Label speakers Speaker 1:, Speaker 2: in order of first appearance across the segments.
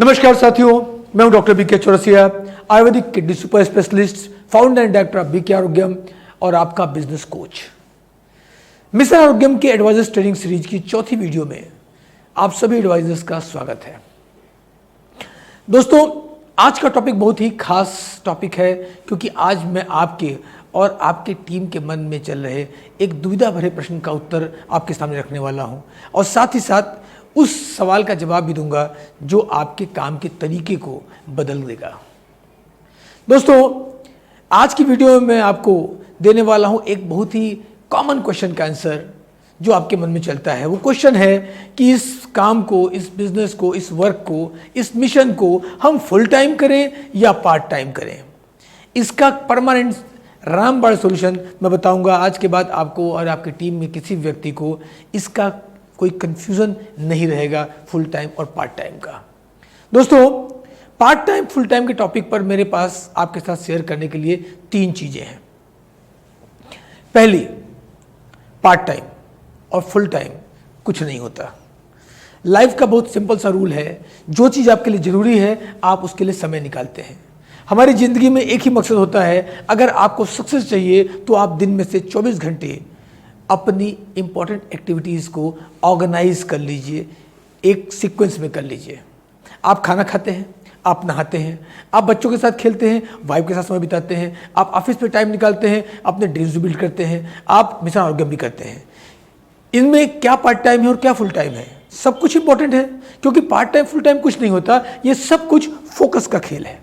Speaker 1: नमस्कार साथियों, मैं हूं doctor B K Chaurasia, ayurvedic kidney super specialist, founder and director of B K Arogyam और आपका बिजनेस कोच। मिशन आरोग्यम के एडवाइजर्स ट्रेनिंग सीरीज की चौथी वीडियो में आप सभी एडवाइजर्स का स्वागत है। दोस्तों, आज का टॉपिक बहुत ही खास टॉपिक है क्योंकि आज मैं आपके और आपके टीम के मन में चल रहे एक दुविधा भरे प्रश्न का उत्तर आपके सामने रखने वाला हूं और साथ ही साथ उस सवाल का जवाब भी दूंगा जो आपके काम के तरीके को बदल देगा। दोस्तों, आज की वीडियो में मैं आपको देने वाला हूं एक बहुत ही कॉमन क्वेश्चन का आंसर जो आपके मन में चलता है। वो क्वेश्चन है कि इस काम को, इस बिजनेस को, इस वर्क को, इस मिशन को हम फुल टाइम करें या पार्ट टाइम करें। इसका परमानेंट रामबाण सॉल्यूशन मैं बताऊंगा। आज के बाद आपको और आपकी टीम में किसी व्यक्ति को इसका कोई कंफ्यूजन नहीं रहेगा फुल टाइम और पार्ट टाइम का। दोस्तों, पार्ट टाइम फुल टाइम के टॉपिक पर मेरे पास आपके साथ शेयर करने के लिए तीन चीजें हैं। पहली, पार्ट टाइम और फुल टाइम कुछ नहीं होता। लाइफ का बहुत सिंपल सा रूल है, जो चीज आपके लिए जरूरी है आप उसके लिए समय निकालते हैं। हमारी जिंदगी में एक ही मकसद होता है, अगर आपको सक्सेस चाहिए तो आप दिन में से 24 घंटे अपनी इंपॉर्टेंट एक्टिविटीज़ को ऑर्गेनाइज कर लीजिए, एक सीक्वेंस में कर लीजिए। आप खाना खाते हैं, आप नहाते हैं, आप बच्चों के साथ खेलते हैं, वाइफ के साथ समय बिताते हैं, आप ऑफिस में टाइम निकालते हैं, अपने ड्रीम्स बिल्ड करते हैं, आप मिशन आरोग्यम भी करते हैं। इनमें क्या पार्ट टाइम है और क्या फुल टाइम है? सब कुछ इंपॉर्टेंट है, क्योंकि पार्ट टाइम फुल टाइम कुछ नहीं होता, ये सब कुछ फोकस का खेल है।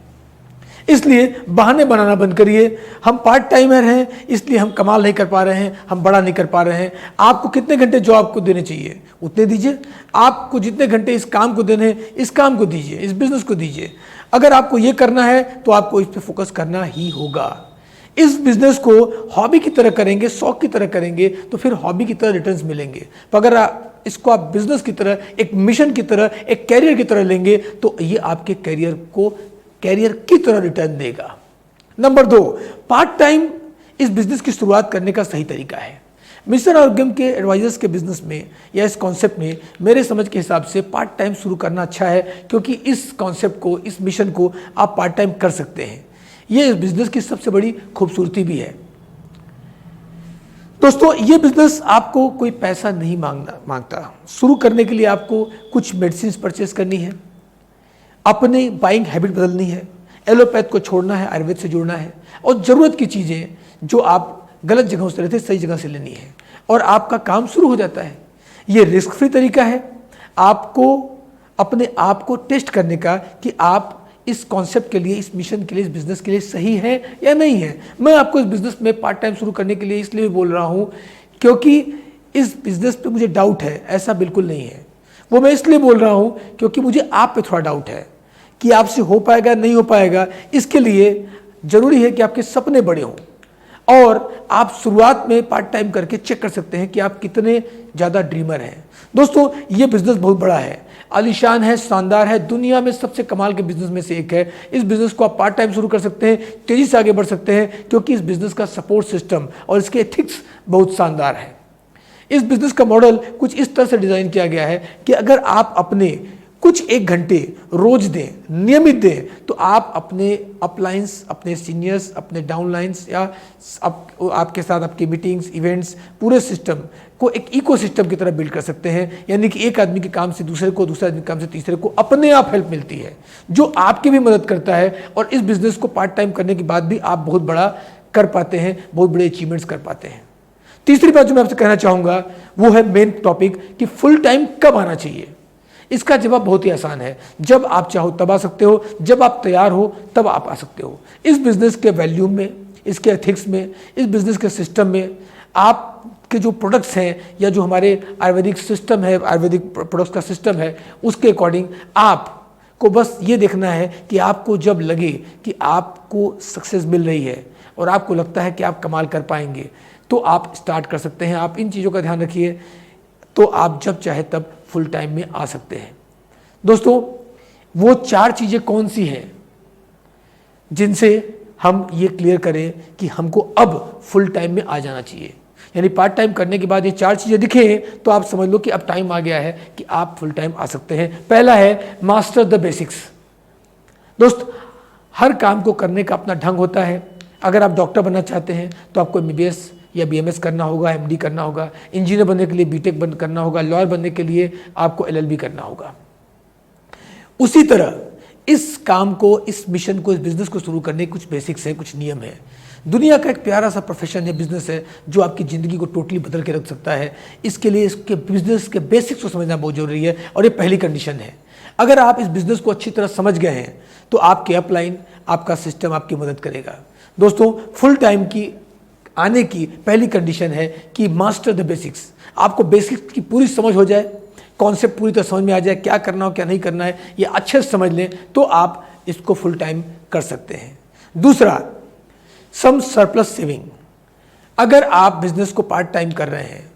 Speaker 1: इसलिए बहाने बनाना बंद करिए। हम पार्ट टाइमर हैं इसलिए हम कमाल नहीं कर पा रहे हैं, हम बड़ा नहीं कर पा रहे हैं। आपको कितने घंटे जॉब को देने चाहिए उतने दीजिए। आपको जितने घंटे इस काम को देने हैं इस काम को दीजिए, इस बिजनेस को दीजिए। अगर आपको ये करना है तो आपको इस पर फोकस करना ही होगा। इस बिजनेस को हॉबी की तरह करेंगे, शौक की तरह करेंगे तो फिर हॉबी की तरह रिटर्न्स मिलेंगे। तो अगर इसको आप बिजनेस की तरह, एक मिशन की तरह, एक कैरियर की तरह लेंगे तो ये आपके कैरियर की तरह रिटर्न देगा। नंबर 2, पार्ट टाइम इस बिजनेस की शुरुआत करने का सही तरीका है। मिशन आरोग्यम के एडवाइजर्स के बिजनेस में या इस कॉन्सेप्ट में मेरे समझ के हिसाब से पार्ट टाइम शुरू करना अच्छा है, क्योंकि इस कॉन्सेप्ट को, इस मिशन को आप पार्ट टाइम कर सकते हैं। ये इस बिजनेस की सबसे बड़ी खूबसूरती भी है। दोस्तों, ये बिजनेस आपको कोई पैसा नहीं मांगता। शुरू करने के लिए आपको कुछ मेडिसिन परचेस करनी है, अपनी बाइंग हैबिट बदलनी है, एलोपैथ को छोड़ना है, आयुर्वेद से जुड़ना है और ज़रूरत की चीज़ें जो आप गलत जगहों से लेते सही जगह से लेनी है और आपका काम शुरू हो जाता है। ये रिस्क फ्री तरीका है आपको अपने आप को टेस्ट करने का कि आप इस कॉन्सेप्ट के लिए, इस मिशन के लिए, इस बिजनेस के लिए सही है या नहीं है। मैं आपको इस बिजनेस में पार्ट टाइम शुरू करने के लिए इसलिए भी बोल रहा हूँ क्योंकि इस बिजनेस पे मुझे डाउट है, ऐसा बिल्कुल नहीं है। वो मैं इसलिए बोल रहा हूँ क्योंकि मुझे आप पे थोड़ा डाउट है कि आपसे हो पाएगा नहीं हो पाएगा। इसके लिए जरूरी है कि आपके सपने बड़े हों और आप शुरुआत में पार्ट टाइम करके चेक कर सकते हैं कि आप कितने ज़्यादा ड्रीमर हैं। दोस्तों, ये बिजनेस बहुत बड़ा है, आलीशान है, शानदार है, दुनिया में सबसे कमाल के बिजनेस में से एक है। इस बिजनेस को आप पार्ट टाइम शुरू कर सकते हैं, तेजी से आगे बढ़ सकते हैं, क्योंकि इस बिजनेस का सपोर्ट सिस्टम और इसके एथिक्स बहुत शानदार है। इस बिजनेस का मॉडल कुछ इस तरह से डिजाइन किया गया है कि अगर आप अपने कुछ 1 घंटे रोज दें, नियमित दें, तो आप अपने अपलाइंस, अपने सीनियर्स, अपने डाउनलाइंस या आपके साथ आपकी मीटिंग्स, इवेंट्स, पूरे सिस्टम को एक इकोसिस्टम की तरह बिल्ड कर सकते हैं। यानी कि एक आदमी के काम से दूसरे को, दूसरे आदमी के काम से तीसरे को अपने आप हेल्प मिलती है, जो आपकी भी मदद करता है और इस बिजनेस को पार्ट टाइम करने के बाद भी आप बहुत बड़ा कर पाते हैं, बहुत बड़े अचीवमेंट्स कर पाते हैं। तीसरी बात जो मैं आपसे कहना चाहूँगा वो है मेन टॉपिक कि फुल टाइम कब आना चाहिए। इसका जवाब बहुत ही आसान है, जब आप चाहो तब आ सकते हो, जब आप तैयार हो तब आप आ सकते हो। इस बिजनेस के वैल्यू में, इसके एथिक्स में, इस बिजनेस के सिस्टम में, आपके जो प्रोडक्ट्स हैं या जो हमारे आयुर्वेदिक सिस्टम है, आयुर्वेदिक प्रोडक्ट्स का सिस्टम है, उसके अकॉर्डिंग आपको बस ये देखना है कि आपको जब लगे कि आपको सक्सेस मिल रही है और आपको लगता है कि आप कमाल कर पाएंगे तो आप स्टार्ट कर सकते हैं। आप इन चीज़ों का ध्यान रखिए तो आप जब चाहे तब फुल टाइम में आ सकते हैं। दोस्तों, वो 4 चीज़ें कौन सी हैं जिनसे हम ये क्लियर करें कि हमको अब फुल टाइम में आ जाना चाहिए। यानी पार्ट टाइम करने के बाद ये 4 चीज़ें दिखें तो आप समझ लो कि अब टाइम आ गया है कि आप फुल टाइम आ सकते हैं। पहला है मास्टर द बेसिक्स। दोस्त, हर काम को करने का अपना ढंग होता है। अगर आप डॉक्टर बनना चाहते हैं तो आपको MBBS या BMS करना होगा, MD करना होगा। इंजीनियर बनने के लिए BTech बंद करना होगा। लॉयर बनने के लिए आपको LLB करना होगा। उसी तरह इस काम को, इस मिशन को, इस बिजनेस को शुरू करने के कुछ बेसिक्स है, कुछ नियम है। दुनिया का एक प्यारा सा प्रोफेशन है, बिजनेस है, जो आपकी ज़िंदगी को टोटली बदल के रख सकता है। इसके लिए इसके बिजनेस के बेसिक्स को समझना बहुत जरूरी है और ये पहली कंडीशन है। अगर आप इस बिजनेस को अच्छी तरह समझ गए हैं तो आपके अपलाइन, आपका सिस्टम आपकी मदद करेगा। दोस्तों, फुल टाइम की आने की पहली कंडीशन है कि मास्टर द बेसिक्स। आपको बेसिक्स की पूरी समझ हो जाए, कॉन्सेप्ट पूरी तरह समझ में आ जाए, क्या करना हो क्या नहीं करना है ये अच्छे से समझ लें तो आप इसको फुल टाइम कर सकते हैं। दूसरा, सम सरप्लस सेविंग। अगर आप बिजनेस को पार्ट टाइम कर रहे हैं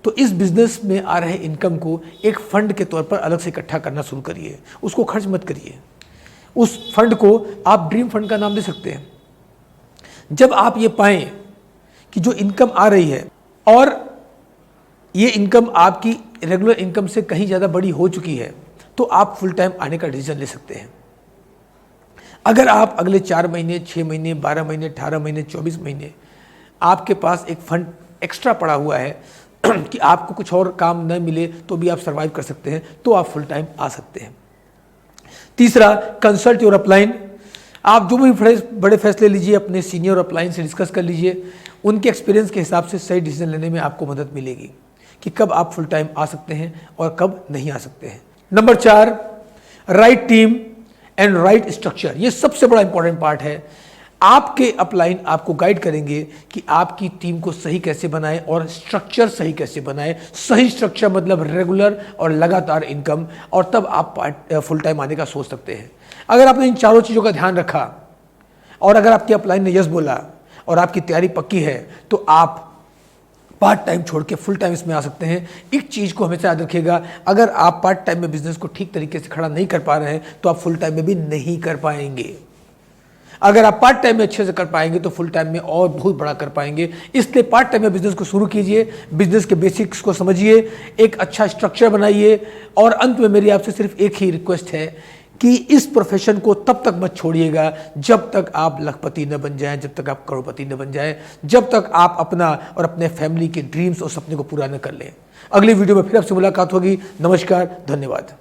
Speaker 1: तो इस बिजनेस में आ रहे इनकम को एक फंड के तौर पर अलग से इकट्ठा करना शुरू करिए। उसको खर्च मत करिए। उस फंड को आप ड्रीम फंड का नाम दे सकते हैं। जब आप ये पाएं कि जो इनकम आ रही है और ये इनकम आपकी रेगुलर इनकम से कहीं ज़्यादा बड़ी हो चुकी है तो आप फुल टाइम आने का डिसीजन ले सकते हैं। अगर आप अगले 4 महीने, 6 महीने, 12 महीने, 18 महीने, 24 महीने आपके पास एक फंड एक्स्ट्रा पड़ा हुआ है कि आपको कुछ और काम न मिले तो भी आप सर्वाइव कर सकते हैं, तो आप फुल टाइम आ सकते हैं। तीसरा, कंसल्ट योर अपलाइन। आप जो भी बड़े फैसले लीजिए अपने सीनियर अपलाइन से डिस्कस कर लीजिए। उनके एक्सपीरियंस के हिसाब से सही डिसीजन लेने में आपको मदद मिलेगी कि कब आप फुल टाइम आ सकते हैं और कब नहीं आ सकते हैं। Number 4, right team and right structure. ये सबसे बड़ा इंपॉर्टेंट पार्ट है। आपके अपलाइन आपको गाइड करेंगे कि आपकी टीम को सही कैसे बनाएं और स्ट्रक्चर सही कैसे बनाएं। सही स्ट्रक्चर मतलब रेगुलर और लगातार इनकम, और तब आप फुल टाइम आने का सोच सकते हैं। अगर आपने इन चारों चीज़ों का ध्यान रखा और अगर आपके अपलाइन ने यस बोला और आपकी तैयारी पक्की है तो आप पार्ट टाइम छोड़ के फुल टाइम इसमें आ सकते हैं। एक चीज़ को हमेशा याद रखिएगा, अगर आप पार्ट टाइम में बिजनेस को ठीक तरीके से खड़ा नहीं कर पा रहे हैं तो आप फुल टाइम में भी नहीं कर पाएंगे। अगर आप पार्ट टाइम में अच्छे से कर पाएंगे तो फुल टाइम में और बहुत बड़ा कर पाएंगे। इसलिए पार्ट टाइम में बिजनेस को शुरू कीजिए, बिजनेस के बेसिक्स को समझिए, एक अच्छा स्ट्रक्चर बनाइए। और अंत में मेरी आपसे सिर्फ एक ही रिक्वेस्ट है कि इस प्रोफेशन को तब तक मत छोड़िएगा जब तक आप लखपति न बन जाएं, जब तक आप करोड़पति न बन जाएं, जब तक आप अपना और अपने फैमिली के ड्रीम्स और सपने को पूरा न कर लें। अगली वीडियो में फिर आपसे मुलाकात होगी। नमस्कार, धन्यवाद।